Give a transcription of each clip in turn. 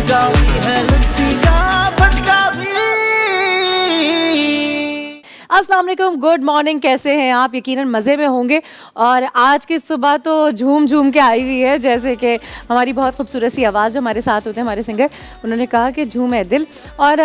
जज्बा भी है लस्सी का भटका भी। अस्सलाम वालेकुम, गुड मॉर्निंग। कैसे हैं आप? यकीनन मज़े में होंगे। और आज की सुबह तो झूम झूम के आई हुई है, जैसे कि हमारी बहुत खूबसूरत सी आवाज़ जो हमारे साथ होते हैं हमारे सिंगर, उन्होंने कहा कि झूम है दिल। और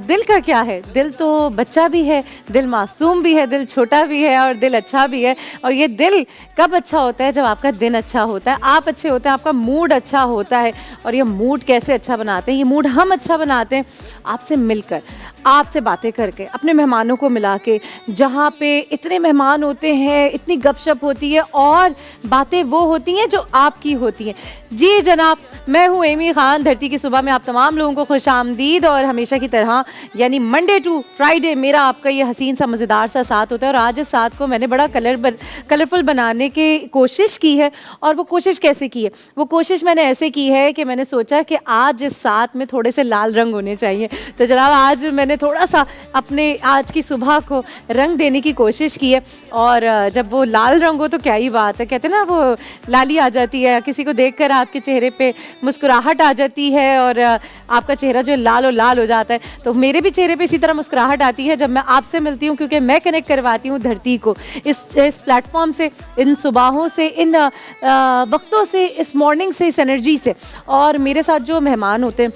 दिल का क्या है, दिल तो बच्चा भी है, दिल मासूम भी है, दिल छोटा भी है और दिल अच्छा भी है। और ये दिल कब अच्छा होता है? जब आपका दिन अच्छा होता है, आप अच्छे होते हैं, आपका मूड अच्छा होता है। और ये मूड कैसे अच्छा बनाते हैं? ये मूड हम अच्छा बनाते हैं आपसे मिलकर, आपसे बातें करके, अपने मेहमानों को मिला के। जहाँ पे इतने मेहमान होते हैं, इतनी गपशप होती है और बातें वो होती हैं जो आपकी होती हैं। जी जनाब, मैं हूँ एमी खान। धरती की सुबह में आप तमाम लोगों को खुश आमदीद। और हमेशा की तरह यानी मंडे टू फ्राइडे मेरा आपका ये हसीन सा मज़ेदार सा साथ होता है। और आज इस साथ को मैंने बड़ा कलरफुल बनाने की कोशिश की है। और वो कोशिश कैसे की है? वो कोशिश मैंने ऐसे की है कि मैंने सोचा कि आज इस साथ में थोड़े से लाल रंग होने चाहिए। तो जनाब, आज मैंने थोड़ा सा अपने आज की सुबह को रंग देने की कोशिश की है। और जब वो लाल रंग हो तो क्या ही बात है, कहते हैं ना, वो लाली आ जाती है, किसी को देखकर आपके चेहरे पे मुस्कुराहट आ जाती है और आपका चेहरा जो लाल और लाल हो जाता है। तो मेरे भी चेहरे पे इसी तरह मुस्कुराहट आती है जब मैं आपसे मिलती हूँ, क्योंकि मैं कनेक्ट करवाती हूँ धरती को इस प्लेटफॉर्म से, इन सुबहों से, इन वक्तों से, इस मॉर्निंग से, इस एनर्जी से। और मेरे साथ जो मेहमान होते हैं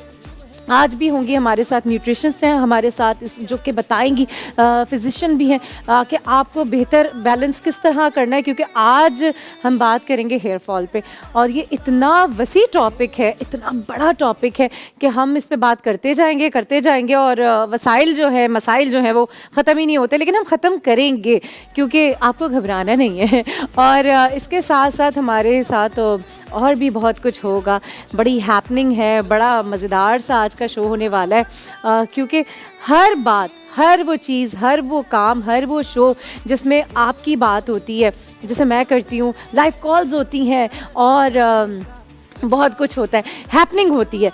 आज भी होंगी हमारे साथ, न्यूट्रिशनिस्ट हैं हमारे साथ, इस जो कि बताएंगी, फिजिशियन भी हैं कि आपको बेहतर बैलेंस किस तरह करना है। क्योंकि आज हम बात करेंगे हेयर फॉल पे। और ये इतना वसी टॉपिक है, इतना बड़ा टॉपिक है कि हम इस पे बात करते जाएंगे और मसाइल जो है वो ख़त्म ही नहीं होते। लेकिन हम ख़त्म करेंगे, क्योंकि आपको घबराना नहीं है। और इसके साथ साथ हमारे साथ और भी बहुत कुछ होगा। बड़ी हैपनिंग है, बड़ा मज़ेदार सा आज का शो होने वाला है। क्योंकि हर बात, हर वो चीज़, हर वो काम, हर वो शो जिसमें आपकी बात होती है, जैसे मैं करती हूँ, लाइव कॉल्स होती हैं और बहुत कुछ होता है, हैपनिंग होती है।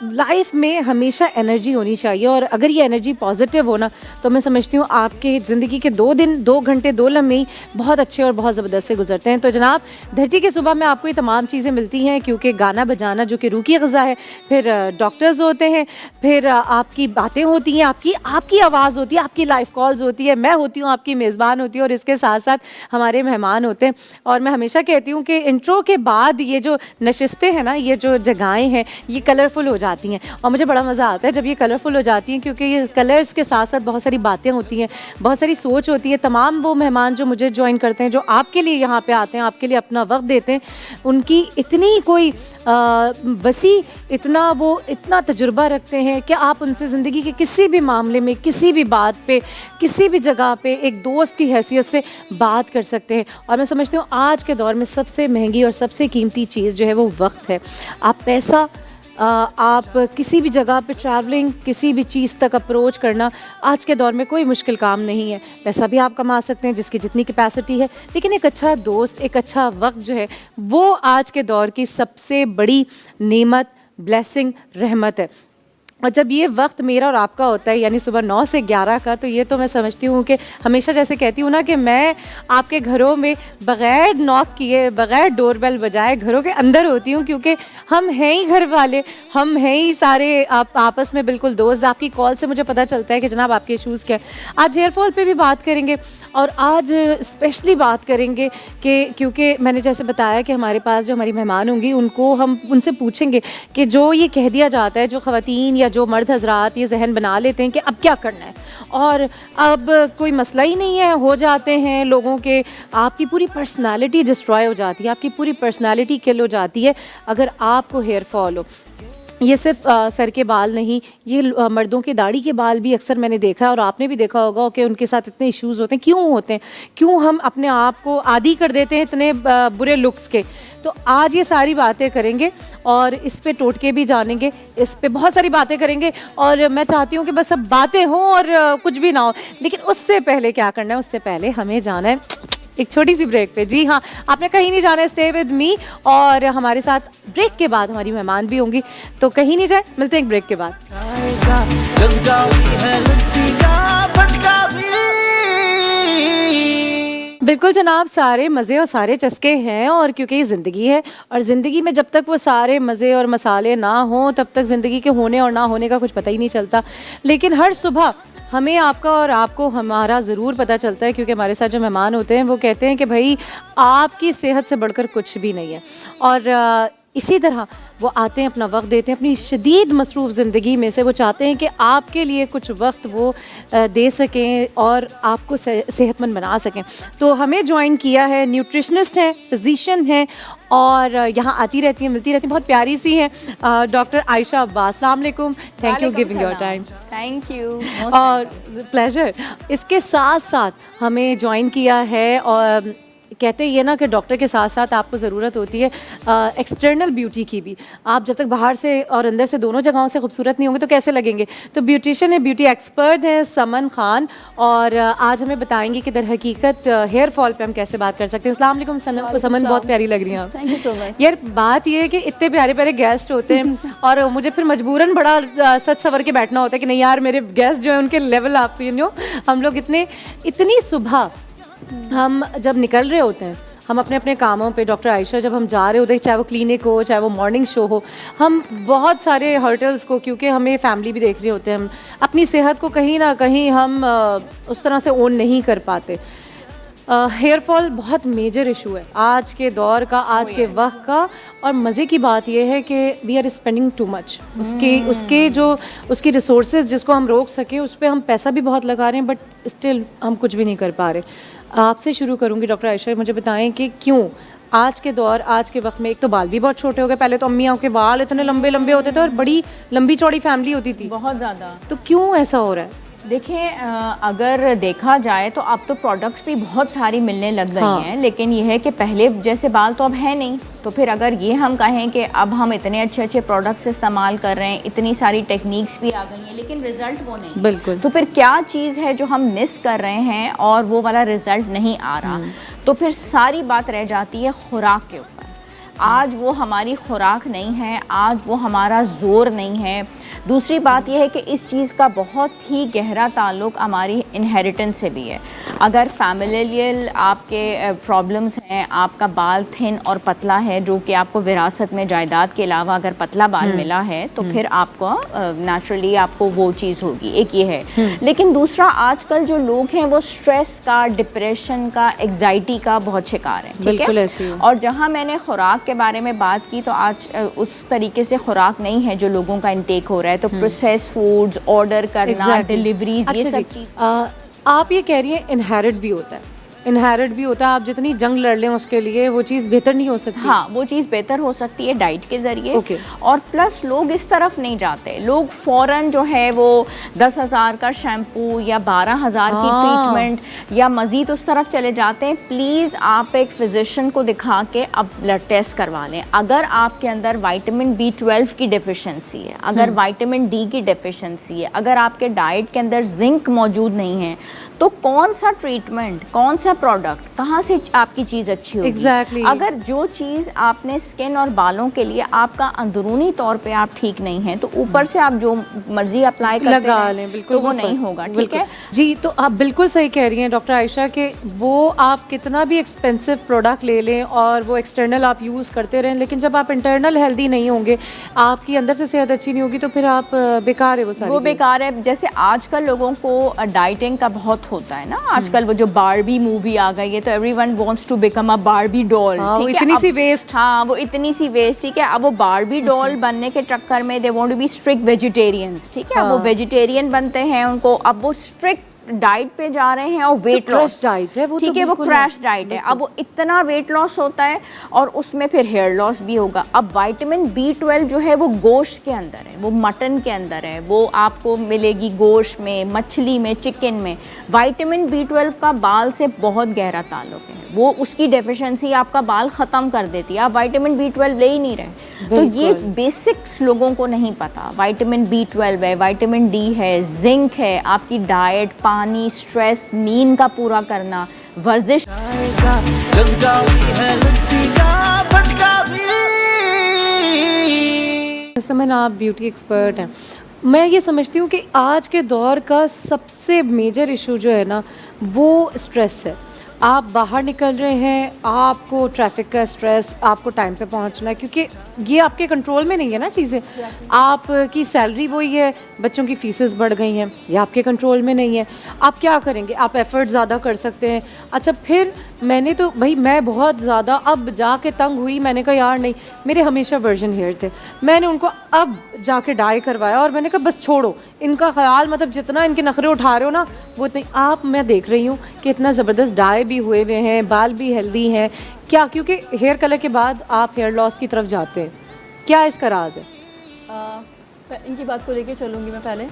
लाइफ में हमेशा एनर्जी होनी चाहिए। और अगर ये एनर्जी पॉजिटिव हो ना, तो मैं समझती हूँ आपके ज़िंदगी के 2 दिन, 2 घंटे, 2 लम्हे ही बहुत अच्छे और बहुत ज़बरदस्त से गुजरते हैं। तो जनाब, धरती की सुबह में आपको ये तमाम चीज़ें मिलती हैं, क्योंकि गाना बजाना जो कि रूह की ग़िज़ा है, फिर डॉक्टर्स होते हैं, फिर आपकी बातें होती हैं, आपकी आवाज़ होती है, आपकी लाइव कॉल्स होती है, मैं होती हूँ आपकी मेज़बान होती हूँ, और इसके साथ साथ हमारे मेहमान होते हैं। और मैं हमेशा कहती हूँ कि इंट्रो के बाद ये जो नशिस्तें हैं ना, ये जो जगहें हैं, ये कलरफुल हो जाती हैं। और मुझे बड़ा मज़ा आता है जब ये कलरफुल हो जाती हैं, क्योंकि ये कलर्स के साथ साथ बहुत सारी बातें होती हैं, बहुत सारी सोच होती है। तमाम वो मेहमान जो मुझे ज्वाइन करते हैं, जो आपके लिए यहाँ पे आते हैं, आपके लिए अपना वक्त देते हैं, उनकी इतनी कोई वसी, इतना तजुर्बा रखते हैं कि आप उनसे ज़िंदगी के किसी भी मामले में, किसी भी बात पे, किसी भी जगह पे एक दोस्त की हैसियत से बात कर सकते हैं। और मैं समझती हूँ आज के दौर में सबसे महंगी और सबसे कीमती चीज़ जो है वो वक्त है। आप पैसा, आप किसी भी जगह पे ट्रैवलिंग, किसी भी चीज़ तक अप्रोच करना आज के दौर में कोई मुश्किल काम नहीं है। पैसा भी आप कमा सकते हैं जिसकी जितनी कैपेसिटी है, लेकिन एक अच्छा दोस्त, एक अच्छा वक्त जो है वो आज के दौर की सबसे बड़ी नेमत, ब्लेसिंग, रहमत है। और जब ये वक्त मेरा और आपका होता है, यानी सुबह 9 से 11 का, तो ये तो मैं समझती हूँ कि हमेशा जैसे कहती हूँ ना कि मैं आपके घरों में बग़ैर नॉक किए, बग़ैर डोरबेल बजाए घरों के अंदर होती हूँ, क्योंकि हम हैं ही घर वाले, हम हैं ही सारे आप आपस में बिल्कुल दोस्त। आपकी कॉल से मुझे पता चलता है कि जनाब आपके इशूज़ क्या हैं। आज हेयर फॉल पे भी बात करेंगे और आज स्पेशली बात करेंगे कि क्योंकि मैंने जैसे बताया कि हमारे पास जो हमारी मेहमान होंगी, उनको हम उनसे पूछेंगे कि जो ये कह दिया जाता है, जो ख़वातीन या जो मर्द हजरात ये जहन बना लेते हैं कि अब क्या करना है और अब कोई मसला ही नहीं है, हो जाते हैं लोगों के, आपकी पूरी पर्सनालिटी डिस्ट्रॉय हो जाती है, आपकी पूरी पर्सनालिटी किल हो जाती है अगर आपको हेयर फॉल हो। ये सिर्फ सर के बाल नहीं, ये मर्दों की दाढ़ी के बाल भी अक्सर मैंने देखा है और आपने भी देखा होगा कि उनके साथ इतने इश्यूज़ होते हैं। क्यों होते हैं? क्यों हम अपने आप को आदी कर देते हैं इतने बुरे लुक्स के? तो आज ये सारी बातें करेंगे और इस पे टोटके भी जानेंगे, इस पे बहुत सारी बातें करेंगे। और मैं चाहती हूँ कि बस सब बातें हों और कुछ भी ना हो। लेकिन उससे पहले क्या करना है? उससे पहले हमें जाना है एक छोटी सी ब्रेक पे। जी हाँ, आपने कहीं नहीं जाना है, स्टे विद मी। और हमारे साथ ब्रेक के बाद हमारी मेहमान भी होंगी, तो कहीं नहीं जाए, मिलते हैं एक ब्रेक के बाद। बिल्कुल जनाब, सारे मज़े और सारे चस्के हैं, और क्योंकि ये ज़िंदगी है और ज़िंदगी में जब तक वो सारे मज़े और मसाले ना हों तब तक ज़िंदगी के होने और ना होने का कुछ पता ही नहीं चलता। लेकिन हर सुबह हमें आपका और आपको हमारा ज़रूर पता चलता है, क्योंकि हमारे साथ जो मेहमान होते हैं वो कहते हैं कि भाई आपकी सेहत से बढ़कर कुछ भी नहीं है। और इसी तरह वो आते हैं, अपना वक्त देते हैं अपनी शदीद मसरूफ़ ज़िंदगी में से। वो चाहते हैं कि आपके लिए कुछ वक्त वो दे सकें और आपको सेहतमंद बना सकें। तो हमें ज्वाइन किया है, न्यूट्रिशनिस्ट हैं, फिजिशियन हैं, और यहाँ आती रहती हैं, मिलती रहती हैं, बहुत प्यारी सी हैं, डॉक्टर आयशा अब्बास। अस्सलाम वालेकुम, thank you giving your time. Thank you और प्लेजर। इसके साथ साथ हमें ज्वाइन किया है, और कहते ये ना कि डॉक्टर के साथ साथ आपको ज़रूरत होती है एक्सटर्नल ब्यूटी की भी। आप जब तक बाहर से और अंदर से दोनों जगहों से खूबसूरत नहीं होंगे तो कैसे लगेंगे। तो ब्यूटिशियन है, ब्यूटी एक्सपर्ट हैं समन खान, और आज हमें बताएंगे कि दर हकीकत हेयर फॉल पे हम कैसे बात कर सकते हैं। अस्सलाम वालेकुम समन, बहुत प्यारी लग रही हैं आप। Thank you so much. यार बात ये है कि इतने प्यारे प्यारे गेस्ट होते हैं और मुझे फिर मजबूरन बड़ा सच सवर के बैठना होता है कि नहीं यार, मेरे गेस्ट जो है उनके लेवल आप हम लोग इतनी सुबह हम जब निकल रहे होते हैं, हम अपने अपने कामों पे, डॉक्टर आयशा, जब हम जा रहे होते हैं, चाहे वो क्लिनिक हो, चाहे वो मॉर्निंग शो हो, हम बहुत सारे हर्टल्स को, क्योंकि हमें फैमिली भी देख रहे होते हैं, हम अपनी सेहत को कहीं ना कहीं हम उस तरह से ओन नहीं कर पाते। हेयर फॉल बहुत मेजर इशू है आज के दौर का, आज के वक्त का। और मज़े की बात यह है कि we are spending too much. उसकी रिसोर्सेज जिसको हम रोक सके उस पर हम पैसा भी बहुत लगा रहे हैं, बट स्टिल हम कुछ भी नहीं कर पा रहे। आपसे शुरू करूंगी डॉक्टर आयशा, मुझे बताएं कि क्यों आज के दौर, आज के वक्त में एक तो बाल भी बहुत छोटे हो गए। पहले तो अम्मियों के बाल इतने लंबे लंबे होते थे और बड़ी लंबी चौड़ी फैमिली होती थी, बहुत ज़्यादा। तो क्यों ऐसा हो रहा है? देखिए, अगर देखा जाए तो अब तो प्रोडक्ट्स भी बहुत सारी मिलने लग गई हैं, लेकिन ये है कि पहले जैसे बाल तो अब है नहीं। तो फिर अगर ये हम कहें कि अब हम इतने अच्छे अच्छे प्रोडक्ट्स इस्तेमाल कर रहे हैं, इतनी सारी टेक्निक्स भी आ गई हैं, लेकिन रिज़ल्ट वो नहीं। बिल्कुल। तो फिर क्या चीज़ है जो हम मिस कर रहे हैं और वो वाला रिज़ल्ट नहीं आ रहा? तो फिर सारी बात रह जाती है खुराक के ऊपर। आज वो हमारी खुराक नहीं है, आज वो हमारा जोर नहीं है। दूसरी बात यह है कि इस चीज़ का बहुत ही गहरा ताल्लुक़ हमारी इनहेरिटेंस से भी है। अगर फैमिलियल आपके प्रॉब्लम्स हैं, आपका बाल थिन और पतला है, जो कि आपको विरासत में जायदाद के अलावा अगर पतला बाल मिला है, तो फिर आपको नेचुरली आपको वो चीज़ होगी। एक ये है। लेकिन दूसरा, आजकल जो लोग हैं वो स्ट्रेस का, डिप्रेशन का, एग्जाइटी का बहुत शिकार हैं। ठीक है। और जहाँ मैंने खुराक के बारे में बात की, तो आज उस तरीके से खुराक नहीं है जो लोगों का इंटेक हो रहा है। तो प्रोसेस फूड्स ऑर्डर करना, डिलीवरीज, ये सब चीज़। आप ये कह रही हैं इनहेरिट भी होता है, इनहेरिट भी होता है। आप जितनी जंग लड़ लें उसके लिए वो चीज़ बेहतर नहीं हो सकती। हाँ, वो चीज़ बेहतर हो सकती है डाइट के ज़रिए। और प्लस लोग इस तरफ नहीं जाते। लोग फ़ौरन जो है वो 10,000 का शैम्पू या 12,000 की ट्रीटमेंट या मज़ीद उस तरफ चले जाते हैं। प्लीज़ आप एक फिजिशियन को दिखा के अब ब्लड टेस्ट करवा लें। अगर आपके अंदर विटामिन B12 की डेफिशिएंसी है, अगर विटामिन D की डेफिशिएंसी है, अगर आपके डाइट के अंदर जिंक मौजूद नहीं है, तो कौन सा ट्रीटमेंट, कौन सा प्रोडक्ट, कहाँ से आपकी चीज़ अच्छी होगी? Exactly. अगर जो चीज़ आपने स्किन और बालों के लिए आपका अंदरूनी तौर पे आप ठीक नहीं है, तो ऊपर से आप जो मर्जी अप्लाई करते लगा लें, बिल्कुल तो वो नहीं होगा। ठीक है जी। तो आप बिल्कुल सही कह रही हैं डॉक्टर आयशा कि वो आप कितना भी एक्सपेंसिव प्रोडक्ट ले लें और वो एक्सटर्नल आप यूज़ करते रहें, लेकिन जब आप इंटरनल हेल्दी नहीं होंगे, आपकी अंदर से सेहत अच्छी नहीं होगी, तो फिर आप बेकार है, वो बेकार है। जैसे आजकल लोगों को डाइटिंग का बहुत होता है ना, आजकल वो जो बारबी मूवी आ गई है, तो everyone wants to become a Barbie doll. इतनी सी वेस्ट। हाँ, वो इतनी सी वेस्ट। ठीक है। अब वो बारबी डॉल बनने के चक्कर में they want to be strict vegetarians. ठीक है। अब वो वेजिटेरियन बनते हैं, उनको अब वो स्ट्रिक्ट डाइट पे जा रहे हैं और वेट लॉस डाइट है वो। ठीक है, वो क्रैश डाइट है। अब वो इतना वेट लॉस होता है और उसमें फिर हेयर लॉस भी होगा। अब विटामिन B12 जो है वो गोश्त के अंदर है, वो मटन के अंदर है, वो आपको मिलेगी गोश्त में, मछली में, चिकन में। विटामिन B12 का बाल से बहुत गहरा ताल्लुक है। वो उसकी डेफिशिएंसी आपका बाल ख़त्म कर देती है। आप विटामिन B12 ले ही नहीं रहे। तो ये बेसिक्स लोगों को नहीं पता। विटामिन B12 है, विटामिन D है, जिंक है, आपकी डाइट, पानी, स्ट्रेस, नींद का पूरा करना, वर्जिश। समन, आप ब्यूटी एक्सपर्ट हैं। मैं ये समझती हूँ कि आज के दौर का सबसे मेजर इशू जो है ना, वो स्ट्रेस है। आप बाहर निकल रहे हैं, आपको ट्रैफिक का स्ट्रेस, आपको टाइम पे पहुंचना है, क्योंकि ये आपके कंट्रोल में नहीं है ना चीज़ें। आपकी सैलरी वही है, बच्चों की फीसेस बढ़ गई हैं, ये आपके कंट्रोल में नहीं है। आप क्या करेंगे? आप एफर्ट ज़्यादा कर सकते हैं। अच्छा, फिर मैंने तो भाई मैं बहुत ज़्यादा अब जाके तंग हुई, मैंने कहा यार नहीं, मेरे हमेशा वर्जन हेयर थे, मैंने उनको अब जाके डाई करवाया और मैंने कहा बस छोड़ो इनका ख्याल, मतलब जितना इनके नखरे उठा रहे हो ना वो इतनी। आप मैं देख रही हूँ कि इतना ज़बरदस्त डाई भी हुए हुए हैं, बाल भी हेल्दी हैं, क्या क्योंकि हेयर कलर के बाद आप हेयर लॉस की तरफ जाते हैं, क्या इसका राज है? इनकी बात को लेके चलूँगी मैं पहले,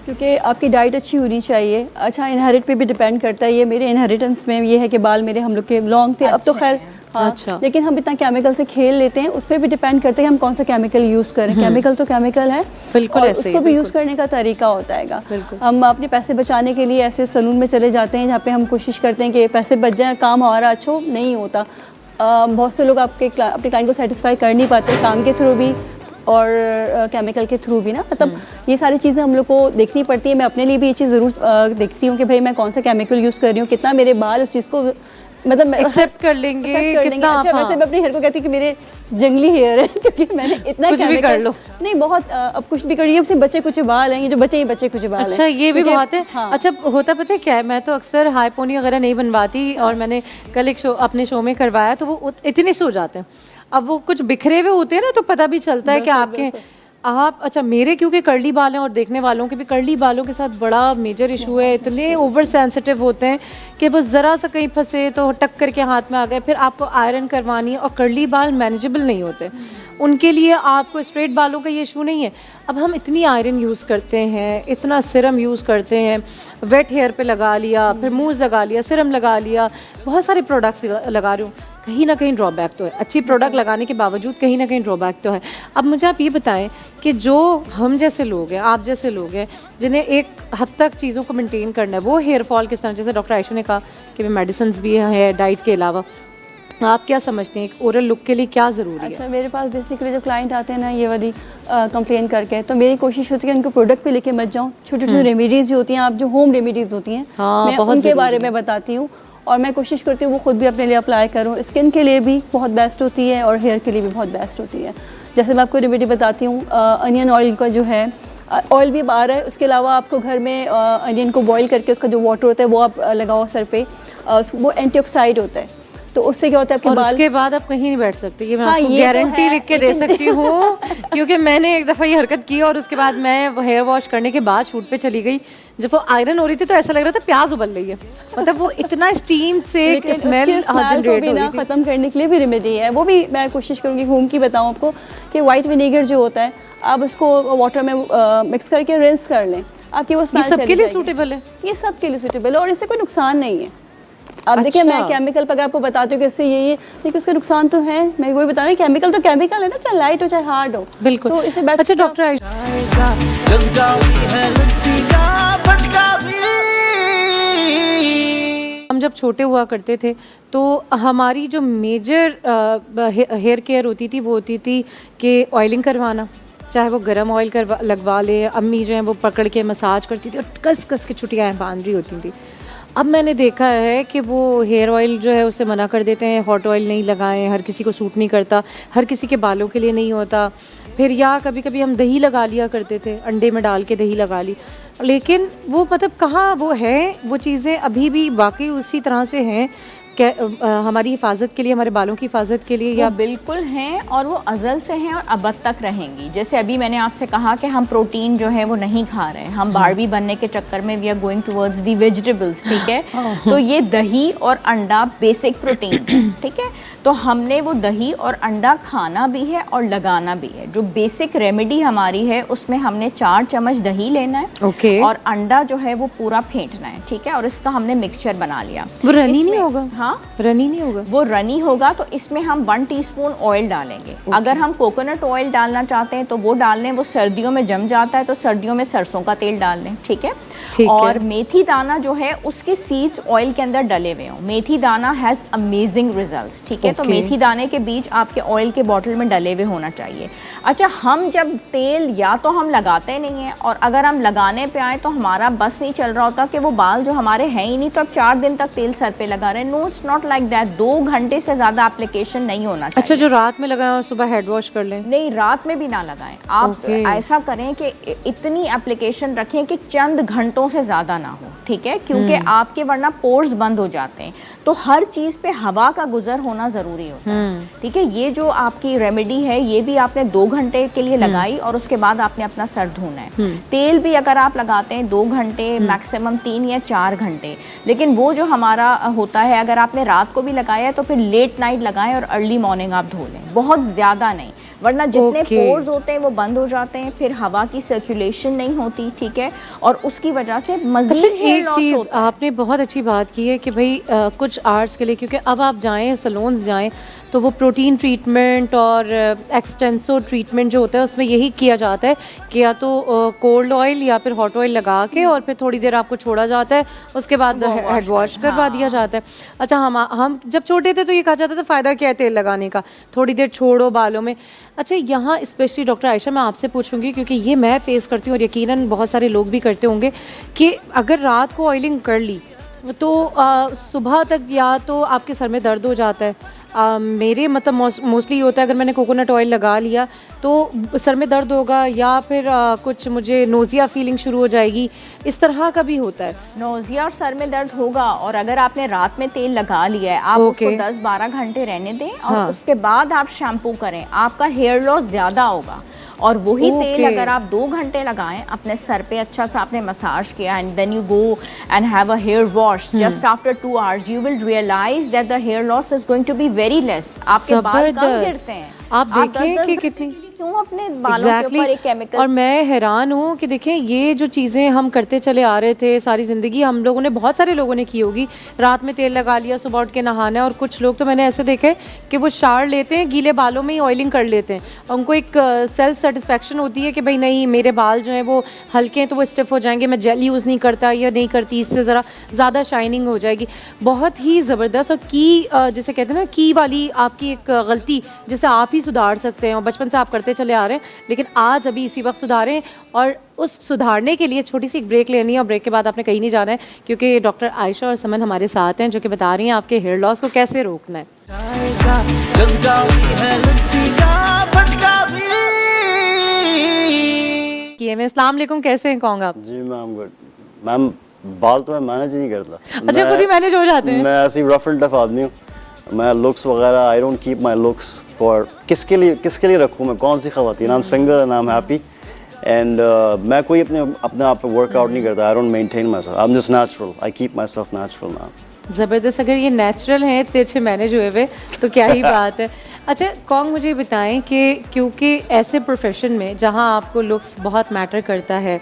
क्योंकि आपकी डाइट अच्छी होनी चाहिए। अच्छा, इनहेरिट पे भी डिपेंड करता है। ये मेरे इनहेरिटेंस में ये है कि बाल मेरे हम लोग के लॉन्ग थे, अब तो खैर हाँ, अच्छा। लेकिन हम इतना केमिकल से खेल लेते हैं, उस पर भी डिपेंड करते हैं हम कौन सा केमिकल यूज़ करें। केमिकल तो केमिकल है, बिल्कुल, और ऐसे ही, उसको भी यूज़ करने का तरीका होता है। हम अपने पैसे बचाने के लिए ऐसे सलून में चले जाते हैं जहाँ पे हम कोशिश करते हैं कि पैसे बच जाएं, काम हमारा अच्छा नहीं होता। बहुत से लोग अपने क्लाइंट को सेटिस्फाई कर नहीं पाते, काम के थ्रू भी और केमिकल के थ्रू भी ना, मतलब ये सारी चीज़ें हम लोग को देखनी पड़ती है। मैं अपने लिए भी ये चीज़ ज़रूर देखती हूँ कि भाई मैं कौन सा केमिकल यूज़ कर रही हूँ, कितना मेरे बाल उस चीज़ को मतलब एक्सेप्ट कर लेंगे, कितना। अच्छा, वैसे मैं अपने हेयर को कहती हूँ कि मेरे जंगली हेयर है, क्योंकि मैंने इतना कुछ भी कर लो, नहीं बहुत अब कुछ भी करिए, अपने बच्चे कुछ बाल हैं, ये जो बच्चे कुछ बाल हैं। अच्छा, ये भी बहुत है। हाँ। अच्छा, होता पता है क्या है, मैं तो अक्सर हाई पोनी वगैरह नहीं बनवाती, और मैंने कल एक शो अपने शो में करवाया तो वो इतने से हो जाते हैं। अब वो कुछ बिखरे हुए होते हैं ना, तो पता भी चलता है कि आपके आप अच्छा, मेरे क्योंकि कर्ली बाल हैं और देखने वालों के भी कर्ली बालों के साथ बड़ा मेजर इशू है, इतने ओवर सेंसिटिव होते हैं कि वो ज़रा सा कहीं फंसे तो टक करके हाथ में आ गए, फिर आपको आयरन करवानी है, और कर्ली बाल मैनेजेबल नहीं होते उनके लिए। आपको स्ट्रेट बालों का ये इशू नहीं है। अब हम इतनी आयरन यूज़ करते हैं, इतना सिरम यूज़ करते हैं, वेट हेयर पे लगा लिया, फिर मूव लगा लिया, सिरम लगा लिया, बहुत सारे प्रोडक्ट्स लगा रही हूँ, कहीं ना कहीं ड्रॉबैक तो है। अच्छी प्रोडक्ट लगाने के बावजूद कहीं ना कहीं ड्रॉबैक तो है। अब मुझे आप ये बताएं कि जो हम जैसे लोग हैं, आप जैसे लोग हैं, जिन्हें एक हद तक चीज़ों को मेंटेन करना है, वो हेयर फॉल किस तरह, जैसे डॉक्टर आयशा ने कहा कि मेडिसिन भी है डाइट के अलावा, आप क्या समझते हैं एक ओरल लुक के लिए क्या ज़रूरी है? अच्छा, मेरे पास बेसिकली जब क्लाइंट आते हैं ना ये वाली कंप्लेन करके, तो मेरी कोशिश होती है कि उनको प्रोडक्ट पे लेके मत जाऊँ। छोटी छोटी रेमेडीज़ जो होती हैं, आप जो होम रेमेडीज़ होती हैं, मैं उनके बारे में बताती हूँ, और मैं कोशिश करती हूँ वो खुद भी अपने लिए अप्लाई करूँ। स्किन के लिए भी बहुत बेस्ट होती है और हेयर के लिए भी बहुत बेस्ट होती है। जैसे मैं आपको रेमेडी बताती हूँ, अनियन ऑयल का जो है, ऑयल भी आ रहा है, उसके अलावा आपको घर में अनियन को बॉईल करके उसका जो वाटर होता है वो आप लगाओ सर पे, वो एंटीऑक्सीडेंट होता है, तो उससे क्या होता है आपके बाल। उसके बाद आप कहीं नहीं बैठ सकते, ये मैं हाँ, आपको ये तो गारंटी है, लिख के दे सकती हूँ क्योंकि मैंने एक दफ़ा ये हरकत की और उसके बाद मैं हेयर वॉश करने के बाद शूट पे चली गई, जब वो आयरन हो रही थी तो ऐसा लग रहा था प्याज उबल रही है, मतलब वो इतना स्टीम से स्मेल जनरेट हो रही थी। ख़त्म करने के लिए भी रेमेडी है, वो भी मैं कोशिश करूँगी होम की बताऊँ आपको, कि वाइट विनेगर जो होता है आप उसको वाटर में मिक्स करके रिंस कर लें, आपकी वो स्मेल सबके लिए सूटेबल है, ये सबके लिए सूटेबल है और इससे कोई नुकसान नहीं है। अब देखिए, अच्छा। मैं केमिकल पर आपको बताती हूँ कि इससे ये लेकिन उसका नुकसान तो है, मैं वही बता रही हूँ, केमिकल तो केमिकल है ना, चाहे लाइट हो चाहे हार्ड हो, बिल्कुल। तो इसे अच्छा डॉक्टर आएगा जज़गावी है लस्सी का भटका भी। हम जब छोटे हुआ करते थे तो हमारी जो मेजर हेयर केयर होती थी वो होती थी कि ऑयलिंग करवाना, चाहे वो गर्म ऑयल लगवा ले, अम्मी जो है वो पकड़ के मसाज करती थी और कस कस के छुट्टियाँ बांध रही होती थी। अब मैंने देखा है कि वो हेयर ऑयल जो है उसे मना कर देते हैं, हॉट ऑयल नहीं लगाएं, हर किसी को सूट नहीं करता, हर किसी के बालों के लिए नहीं होता। फिर या कभी कभी हम दही लगा लिया करते थे, अंडे में डाल के दही लगा ली, लेकिन वो मतलब कहाँ वो है, वो चीज़ें अभी भी वाकई उसी तरह से हैं हमारी हिफाजत के लिए, हमारे बालों की हिफाजत के लिए, या बिल्कुल हैं और वो अज़ल से हैं और अब तक रहेंगी। जैसे अभी मैंने आपसे कहा कि हम प्रोटीन जो है वो नहीं खा रहे हैं, हम बारबी बनने के चक्कर में we are going towards the vegetables, ठीक है। तो ये दही और अंडा बेसिक प्रोटीन है, ठीक है। तो हमने वो दही और अंडा खाना भी है और लगाना भी है। जो बेसिक रेमेडी हमारी है उसमें हमने 4 चम्मच दही लेना है, ओके, और अंडा जो है वो पूरा फेंटना है, ठीक है। और इसका हमने मिक्सचर बना लिया। वो रनी नहीं होगा? हाँ, रनी नहीं होगा, वो रनी होगा। तो इसमें हम 1 टीस्पून ऑयल डालेंगे। अगर हम कोकोनट ऑयल डालना चाहते हैं तो वो डाल लें, वो सर्दियों में जम जाता है तो सर्दियों में सरसों का तेल डाल लें, ठीक है। ठीक है। और मेथी दाना जो है उसके सीड्स ऑयल के अंदर डले हुए हों। मेथी दाना हैज़ अमेजिंग रिजल्ट्स, ठीक है। तो मेथी दाने के बीज आपके ऑयल के बॉटल में डले हुए होना चाहिए। अच्छा, हम जब तेल या तो हम लगाते नहीं हैं, और अगर हम लगाने पे आए तो हमारा बस नहीं चल रहा होता कि वो बाल जो हमारे हैं ही नहीं, तो अब 4 दिन तक तेल सर पे लगा रहे हैं। No, it's not like that. 2 घंटे से ज़्यादा एप्लीकेशन नहीं होना चाहिए। अच्छा, जो रात में लगाएं और सुबह हेड वॉश कर लें? नहीं, रात में भी ना लगाएं आप। ऐसा करें कि इतनी एप्लीकेशन रखें कि चंद घंटों से ज़्यादा ना हो, ठीक है, क्योंकि आपके वरना पोर्स बंद हो जाते हैं। तो हर चीज़ पे हवा का गुजर होना ज़रूरी होता है, ठीक है। ये जो आपकी रेमेडी है ये भी आपने 2 घंटे के लिए लगाई और उसके बाद आपने अपना सर धोना है। तेल भी अगर आप लगाते हैं 2 घंटे, मैक्सिमम 3 या 4 घंटे। लेकिन वो जो हमारा होता है, अगर आपने रात को भी लगाया है तो फिर लेट नाइट लगाएं और अर्ली मॉर्निंग आप धो लें, बहुत ज़्यादा नहीं, वरना जितने पोर्स होते हैं वो बंद हो जाते हैं, फिर हवा की सर्कुलेशन नहीं होती, ठीक है, और उसकी वजह से मज़ीद हेयर लॉस चीज़ होता है। आपने बहुत अच्छी बात की है कि भाई कुछ आवर्स के लिए, क्योंकि अब आप जाएं सैलून्स जाएं तो वो प्रोटीन ट्रीटमेंट और एक्सटेंसो ट्रीटमेंट जो होता है उसमें यही किया जाता है कि या तो कोल्ड ऑयल या फिर हॉट ऑयल लगा के और फिर थोड़ी देर आपको छोड़ा जाता है, उसके बाद हेड वॉश करवा दिया जाता है। अच्छा, हम जब छोटे थे तो ये कहा जाता था फ़ायदा क्या है तेल लगाने का, थोड़ी देर छोड़ो बालों में। अच्छा, यहाँ स्पेशली डॉक्टर आयशा मैं आपसे पूछूंगी, क्योंकि ये मैं फेस करती हूँ और यकीनन बहुत सारे लोग भी करते होंगे, कि अगर रात को ऑयलिंग कर ली तो सुबह तक या तो आपके सर में दर्द हो जाता है। मेरे मतलब मोस्टली होता है, अगर मैंने कोकोनट ऑयल लगा लिया तो सर में दर्द होगा, या फिर कुछ मुझे नोज़िया फीलिंग शुरू हो जाएगी, इस तरह का भी होता है। नोज़िया और सर में दर्द होगा, और अगर आपने रात में तेल लगा लिया है, आप उसको 10-12 घंटे रहने दें और उसके बाद आप शैम्पू करें, आपका हेयर लॉस ज़्यादा होगा। और वही तेल अगर आप 2 घंटे लगाएं अपने सर पे, अच्छा सा आपने मसाज किया, and then you go and have a hair wash just after 2 hours, you will realise that the hair loss is going to be very less. आपके बाल कम गिरते हैं। आप देखें कि कितनी क्यों अपने बालों के ऊपर एक केमिकल। और मैं हैरान हूँ कि देखें ये जो चीज़ें हम करते चले आ रहे थे सारी ज़िंदगी, हम लोगों ने, बहुत सारे लोगों ने की होगी, रात में तेल लगा लिया, सुबह उठ के नहाना है, और कुछ लोग तो मैंने ऐसे देखे कि वो शावर लेते हैं, गीले बालों में ही ऑयलिंग कर लेते हैं, उनको एक सेल्फ सेटिस्फेक्शन होती है कि भाई नहीं, मेरे बाल जो हैं वो हल्के हैं तो वो स्टिफ हो जाएंगे, मैं जेल यूज़ नहीं करता या नहीं करती, इससे ज़रा ज़्यादा शाइनिंग हो जाएगी। बहुत ही ज़बरदस्त, और जिसे कहते हैं ना, की वाली आपकी एक गलती जिसे आप ही सुधार सकते हैं, और बचपन से आप करते चले आ रहे हैं, लेकिन आज अभी इसी वक्त सुधारें। और उस सुधारने के लिए छोटी सी एक ब्रेक लेनी है, और ब्रेक के बाद आपने कहीं नहीं जाना है, क्योंकि डॉक्टर आयशा और समन हमारे साथ हैं जो कि बता रही हैं आपके हेयर लॉस को कैसे रोकना है। जज़्बा भी है लस्सी का भटका भी। अस्सलाम वालेकुम, कैसे हैं कहोंगे आप? जी मैम, गुड मैम। बाल तो मैं मैनेज ही नहीं करता। अच्छा, खुद ही मैनेज हो जाते हैं? मैं ऐसी रफ एंड टफ आदमी हूँ। मैं लुक्स वगैरह, I don't keep my looks for किसके लिए रखूँ मैं, कौन सी ख़वातीन। I am single and I am happy, and मैं कोई अपने आप पे वर्कआउट नहीं करता। I don't maintain my self, I am just natural, I keep my self natural ma'am. ज़बरदस्त, अगर ये नेचुरल हैं इतने अच्छे मैनेज हुए हुए तो क्या ही बात है। अच्छा कौन, मुझे बताएं कि क्योंकि ऐसे प्रोफेशन में जहां आपको लुक्स बहुत मैटर करता है,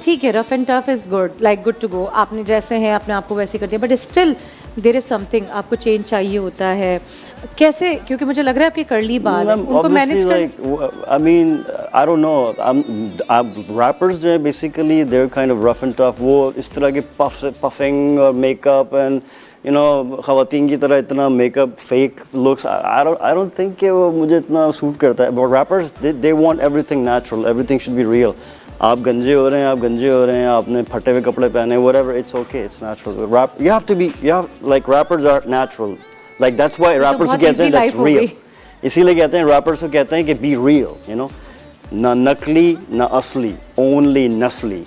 ठीक है, rough and tough is good, like good to go, आपने जैसे हैं अपने आप को वैसे कर दिया, but still there is something, आपको चेंज चाहिए होता है। कैसे, क्योंकि मुझे लग रहा है आपके कर्ली बाल हैं, उनको मैनेज कर, I mean I don't know, rappers जो है basically they are kind of rough and tough. वो इस तरह के पफिंग और मेकअप एंड यू नो ख़वातीन की तरह इतना makeup, fake looks, I don't think कि वो मुझे इतना सूट करता है। But rappers they want everything natural, everything should be real. आप गंजे हो रहे हैं, आपने फटे हुए कपड़े पहने, whatever, it's okay, it's natural. Rap, you have like rappers are natural, like that's why rappers को कहते हैं that's real. इसीलिए कहते हैं rappers को कहते हैं कि be real, you know, ना नकली ना असली, only नस्ली.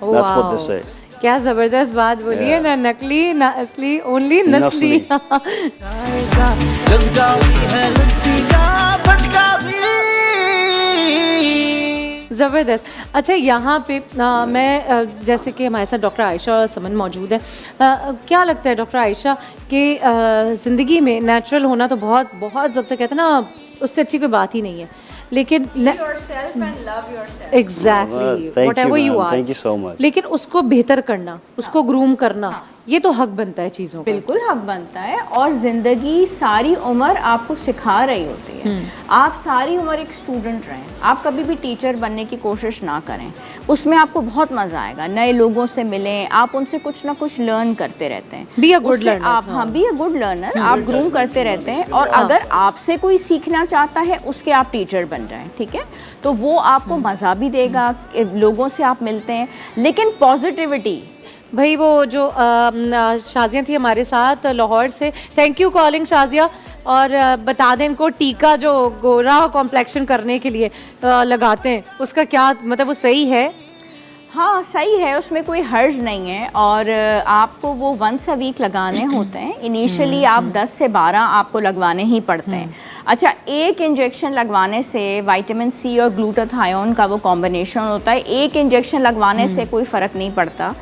That's what they say. क्या जबरदस्त बात बोली है, ना नकली ना असली, ओनली नस्ली। जज़्बा भी है लस्सी का भटका भी। ज़बरदस्त। अच्छा, यहाँ पे मैं जैसे कि हमारे साथ डॉक्टर आयशा और समन मौजूद है, क्या लगता है डॉक्टर आयशा कि ज़िंदगी में नेचुरल होना तो बहुत बहुत, सबसे कहते हैं ना, उससे अच्छी कोई बात ही नहीं है, लेकिन exactly whatever you are, thank you so much, लेकिन उसको बेहतर करना, उसको ग्रूम करना, ये तो हक बनता है चीज़ों का। बिल्कुल हक बनता है, और ज़िंदगी सारी उम्र आपको सिखा रही होती है। आप सारी उम्र एक स्टूडेंट रहें, आप कभी भी टीचर बनने की कोशिश ना करें। उसमें आपको बहुत मज़ा आएगा। नए लोगों से मिलें, आप उनसे कुछ ना कुछ लर्न करते रहते हैं। बी अ गुड उससे लर्नर। आप हाँ बी अ गुड लर्नर, आप ग्रूम करते रहते हैं। और अगर आपसे कोई सीखना चाहता है उसके आप टीचर बन जाएं, ठीक है, तो वो आपको मज़ा भी देगा, लोगों से आप मिलते हैं। लेकिन पॉजिटिविटी भाई वो जो शाजिया थी हमारे साथ लाहौर से, थैंक यू कॉलिंग शाजिया। और बता दें इनको टीका जो गोरा कॉम्प्लेक्शन करने के लिए लगाते हैं, उसका क्या मतलब वो सही है? हाँ सही है, उसमें कोई हर्ज नहीं है। और आपको वो वंस अ वीक लगाने होते हैं। इनिशियली आप 10 से 12 आपको लगवाने ही पड़ते हैं। अच्छा, एक इंजेक्शन लगवाने से विटामिन सी और ग्लूटाथायोन का वो कॉम्बिनेशन होता है, एक इंजेक्शन लगवाने से कोई फ़र्क नहीं पड़ता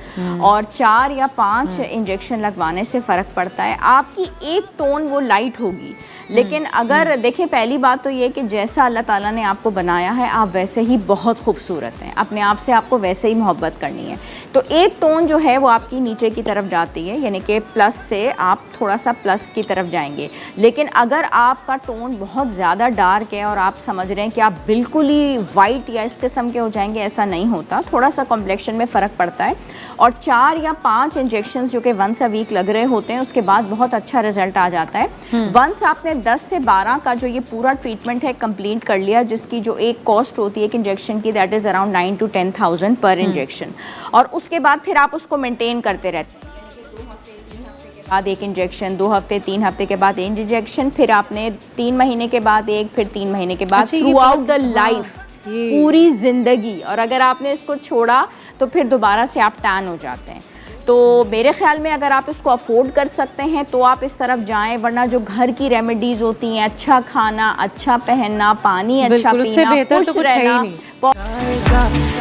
और 4 या 5 इंजेक्शन लगवाने से फ़र्क पड़ता है। आपकी एक टोन वो लाइट होगी, लेकिन अगर देखें, पहली बात तो ये कि जैसा अल्लाह ताला ने आपको बनाया है आप वैसे ही बहुत खूबसूरत हैं, अपने आप से आपको वैसे ही मोहब्बत करनी है। तो एक टोन जो है वो आपकी नीचे की तरफ जाती है, यानी कि प्लस से आप थोड़ा सा प्लस की तरफ जाएंगे। लेकिन अगर आपका टोन बहुत ज़्यादा डार्क है और आप समझ रहे हैं कि आप बिल्कुल ही वाइट या इस किस्म के हो जाएंगे, ऐसा नहीं होता, थोड़ा सा कॉम्प्लेक्शन में फ़र्क पड़ता है। और 4 या 5 इंजेक्शंस जो कि वंस अ वीक लग रहे होते हैं, उसके बाद बहुत अच्छा रिजल्ट आ जाता है। वंस आपने 10 से 12 का जो ये पूरा ट्रीटमेंट है कंप्लीट कर लिया, जिसकी जो एक कॉस्ट होती है एक इंजेक्शन की, दैट इज़ अराउंड 9 to 10,000 पर इंजेक्शन। और उसके बाद फिर आप उसको मेंटेन करते रहते हैं, 2 हफ्ते 3 हफ्ते के बाद एक इंजेक्शन, 2 हफ्ते 3 हफ्ते के बाद एक इंजेक्शन, फिर आपने 3 महीने के बाद एक, फिर 3 महीने के बाद, अच्छा, ये थ्रू आउट द हाँ, लाइफ, पूरी ज़िंदगी। और अगर आपने इसको छोड़ा तो फिर दोबारा से आप टैन हो जाते हैं। तो मेरे ख्याल में अगर आप इसको अफोर्ड कर सकते हैं तो आप इस तरफ जाएं, वरना जो घर की रेमेडीज़ होती हैं, अच्छा खाना, अच्छा पहनना, पानी अच्छा पीना, बेहतर तो खुश कुछ है ही रहना, नहीं।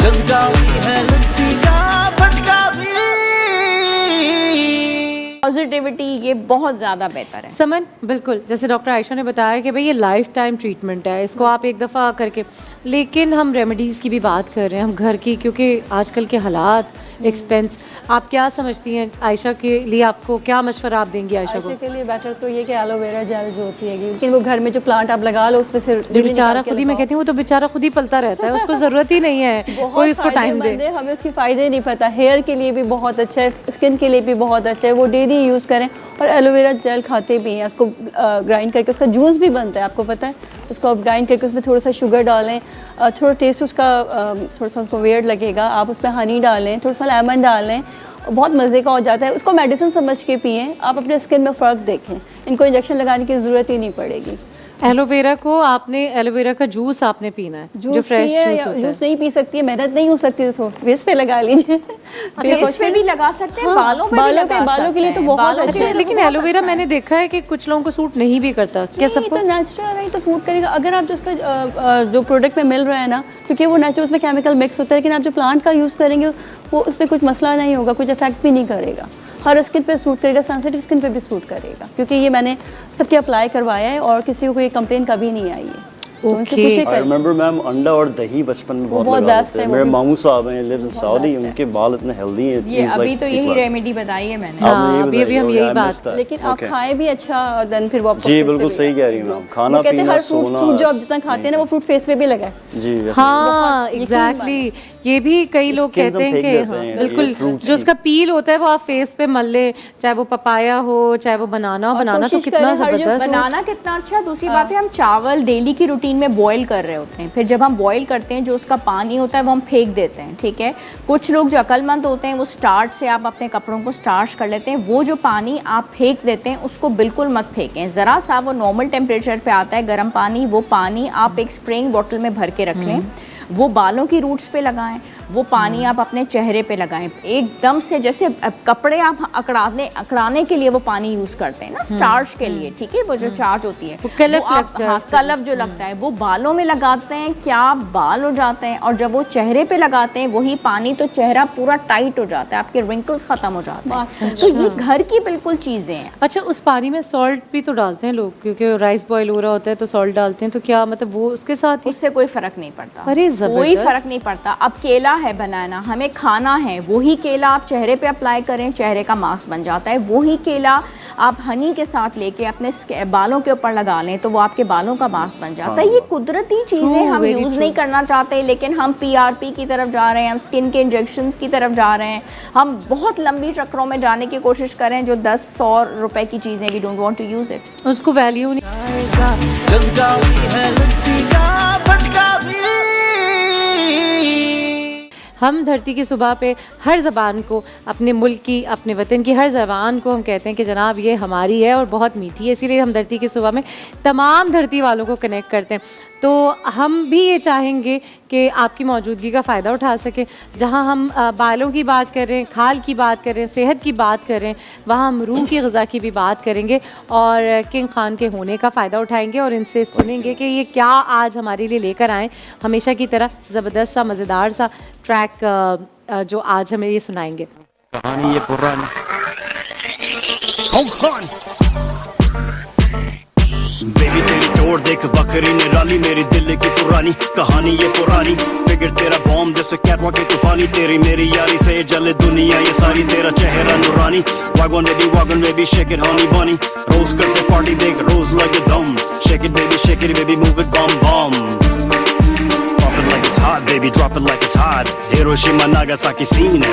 जज़्बावी है लस्सी का भटका भी। पॉजिटिविटी, ये बहुत ज़्यादा बेहतर है। समन, बिल्कुल जैसे डॉक्टर आयशा ने बताया कि भाई ये लाइफ टाइम ट्रीटमेंट है, इसको आप एक दफ़ा करके, लेकिन हम रेमेडीज़ की भी बात कर रहे हैं, हम घर की, क्योंकि आजकल के हालात, एक्सपेंस, आप क्या समझती हैं आयशा के लिए, आपको क्या मशवरा आप देंगी आयशा को? आयशा के लिए बेटर तो ये कि एलोवेरा जेल जो होती है, लेकिन वो घर में जो प्लांट आप लगा लो उसमें से जो बेचारा खुद ही, मैं कहती हूँ वो तो बेचारा खुद ही पलता रहता है, उसको ज़रूरत ही नहीं है कोई उसको टाइम दे। हमें उसके फ़ायदे नहीं पता। हेयर के लिए भी बहुत अच्छा है, स्किन के लिए भी बहुत अच्छा है, वो डेली यूज़ करें। और एलोवेरा जेल खाते भी हैं, उसको ग्राइंड करके उसका जूस भी बनता है, आपको पता है, उसको आप ग्राइंड करके उसमें थोड़ा सा शुगर डालें, थोड़ा टेस्ट उसका थोड़ा सा उसको वेयर्ड लगेगा, आप उसमें हनी डालें, थोड़ा सा लेमन डालें, बहुत मज़े का हो जाता है। उसको मेडिसिन समझ के पिएं, आप अपने स्किन में फ़र्क देखें, इनको इंजेक्शन लगाने की ज़रूरत ही नहीं पड़ेगी। एलोवेरा को आपने, एलोवेरा का जूस आपने पीना है, जो फ्रेश जूस होता है। जूस नहीं पी सकती है, मेहनत नहीं हो सकती तो फेस पे लगा लीजिए। अच्छा, इस पे भी लगा सकते हैं, बालों पे भी लगा सकते हैं, बालों के लिए तो बहुत अच्छा, लेकिन एलोवेरा मैंने देखा है कि कुछ लोगों को सूट नहीं भी करता, क्या सबको? तो नेचुरल है तो सूट करेगा अगर आप जो उसका जो प्रोडक्ट में मिल रहा है ना, क्योंकि वो नेचुरल, उसमें केमिकल मिक्स होता है, लेकिन आप जो प्लांट का यूज़ करेंगे वो उसमें कुछ मसला नहीं होगा, कुछ इफेक्ट भी नहीं करेगा, हर स्किन पे सूट करेगा, सेंसिटिव स्किन पे भी सूट करेगा, क्योंकि ये मैंने सबके अप्लाई करवाया है और किसी को कोई कंप्लेन कभी नहीं आई है। I remember मैम अंडा और दही बचपन में बहुत लगाते थे। मेरे मामू साहब हैं, लिव इन सऊदी, उनके बाल इतने हेल्दी हैं। ये अभी तो यही रेमेडी बताई है मैंने। अभी हम यही बात, लेकिन आप खाएं भी अच्छा, देन फिर वापस। जी बिल्कुल सही कह रही हैं मैम, खाना पीना सोना, फ्रूट जो आप जितना खाते हैं ना वो फ्रूट फेस पे भी लगाए। जी हाँ एग्जैक्टली, ये भी कई लोग कहते हैं कि हाँ बिल्कुल, जो उसका पील होता है वो आप फेस पे मल ले, चाहे वो पपाया हो चाहे वो बनाना हो। बनाना तो कितना जबरदस्त, बनाना कितना अच्छा। दूसरी बात है, हम चावल डेली की रूटीन में बॉईल कर रहे होते हैं, फिर जब हम बॉईल करते हैं जो उसका पानी होता है वो हम फेंक देते हैं, ठीक है। कुछ लोग जो अक्लमंद होते हैं वो स्टार्च से आप अपने कपड़ों को स्टार्च कर लेते हैं, वो जो पानी आप फेंक देते हैं उसको बिल्कुल मत फेंकें। ज़रा सा वो नॉर्मल टेम्परेचर पे आता है गर्म पानी, वो पानी आप एक स्प्रिंग बॉटल में भर के रख लें, वो बालों की रूट्स पे लगाएं, वो पानी आप अपने चेहरे पे लगाएं, एकदम से जैसे कपड़े आप अकड़ाने के लिए वो पानी यूज़ करते हैं ना, स्टार्च के लिए, ठीक है, वो जो चार्ज होती है, कलफ जो लगता है वो बालों में लगाते हैं, क्या बाल हो जाते हैं। और जब वो चेहरे पे लगाते हैं वही पानी, तो चेहरा पूरा टाइट हो जाता है, आपके रिंकल्स ख़त्म हो जाते हैं। तो ये घर की बिल्कुल चीज़ें हैं। अच्छा, उस पानी में सॉल्ट भी तो डालते हैं लोग, क्योंकि राइस बॉईल हो रहा होता है तो सॉल्ट डालते हैं, तो क्या मतलब वो उसके साथ उससे कोई फ़र्क नहीं पड़ता, अरे कोई फ़र्क नहीं पड़ता। अब केला है बनाना, हमें खाना है। वही केला आप चेहरे पे अप्लाई करें, चेहरे का मास्क बन जाता है। वही केला आप हनी के साथ लेके अपने बालों के ऊपर लगा लें तो वो आपके बालों का मास्क बन जाता है। ये कुदरती चीज़ें हम यूज़ नहीं करना चाहते, लेकिन हम PRP की तरफ जा रहे हैं, हम स्किन के इंजेक्शंस की तरफ जा रहे हैं, हम बहुत लंबी चक्रों में जाने की कोशिश करें जो 10-100 रुपए की चीज़ें, we don't want to use it, उसको वैल्यू नहीं। जाएगा जज्बा भी है लस्सी का फटका भी। हम धरती की सुबह पे हर ज़बान को, अपने मुल्क की, अपने वतन की हर ज़बान को हम कहते हैं कि जनाब ये हमारी है और बहुत मीठी है, इसीलिए हम धरती की सुबह में तमाम धरती वालों को कनेक्ट करते हैं। तो हम भी ये चाहेंगे कि आपकी मौजूदगी का फ़ायदा उठा सकें। जहाँ हम बालों की बात कर रहे हैं, खाल की बात कर रहे हैं, सेहत की बात कर रहे हैं, वहाँ हम रूह की ग़िज़ा की भी बात करेंगे और किंग खान के होने का फ़ायदा उठाएंगे और इनसे सुनेंगे कि ये क्या आज हमारे लिए लेकर आएँ। हमेशा की तरह ज़बरदस्त सा, मज़ेदार सा ट्रैक जो आज हमें ये सुनाएंगे। कहानी ये पुरानी बेबी तेरी टोर देख बकरी ने राली, मेरी दिल की पुरानी कहानी ये पुरानी। फिगर तेरा बॉम्ब जैसे कैटवॉक की तूफानी, तेरी मेरी यारी से जले दुनिया ये सारी, तेरा चेहरा नूरानी। Wagon baby shake it Honey बनी, रोज करते पार्टी देख रोज लगे दम। Shake it baby move it bomb bomb. Like it's hot, baby, drop it like it's hot. Hiroshima, Nagasaki scene है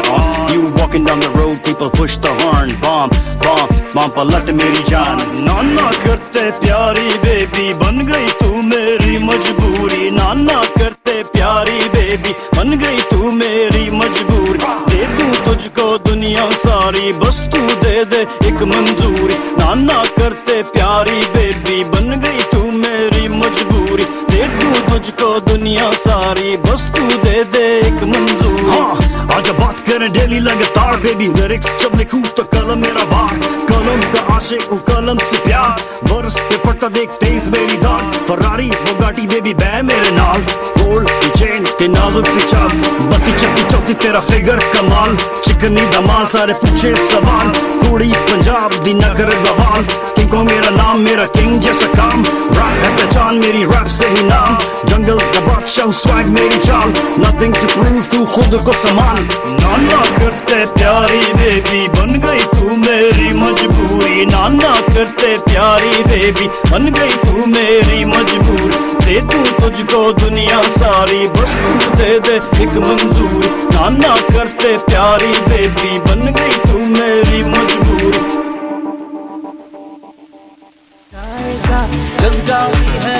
You walking down the road, people push the horn. Bomb, bomb, bomb पलट मेरी जान। नाना करते प्यारी baby, बन गई तू मेरी मजबूरी। नाना करते प्यारी बेबी, बन गई तू मेरी मजबूरी। दे दूं तुझको दुनिया सारी, बस तू दे दे एक मंजूरी। नाना करते प्यारी बेबी, बन गई तू मेरी मजबूरी। दे दूं तुझको दुनिया सारी, बस तू दे दे एक मंजूरी। हाँ, आजा बात करें डेली लगातार बेबी, लिरिक्स जब लिखूं तो कलम मेरा बार। कलम का आशिक हूँ, कलम से प्यार, बरस पे पड़ता देख तेज मेरी दाल। फरारी बुगाटी बेबी बै मेरे नाल, गोल्ड की चेन ते नाजुक सी चाल। बत्ती चक्की चौकी तेरा फिगर कमाल, चिकनी धमाल सारे पूछे सवाल। कुड़ी पंजाब दी नगर बवाल, किंग को मेरा नाम, मेरा किंग जैसा काम। रैप है पहचान मेरी, रैप से ही नाम। जंगल का बादशाह स्वैग मेरी चाल, नथिंग टू प्रूव तू खुद को समान। नाना करते प्यारी बेबी, बन गई तू मेरी मजबूरी। नाना करते प्यारी बेबी, बन गई तू मेरी मजबूरी। दे दूं तुझको दुनिया सारी, बस तू दे दे एक मंजूरी। नाना करते प्यारी बेबी, बन गई तू मेरी मजबूरी। जाएगा जज्बा भी है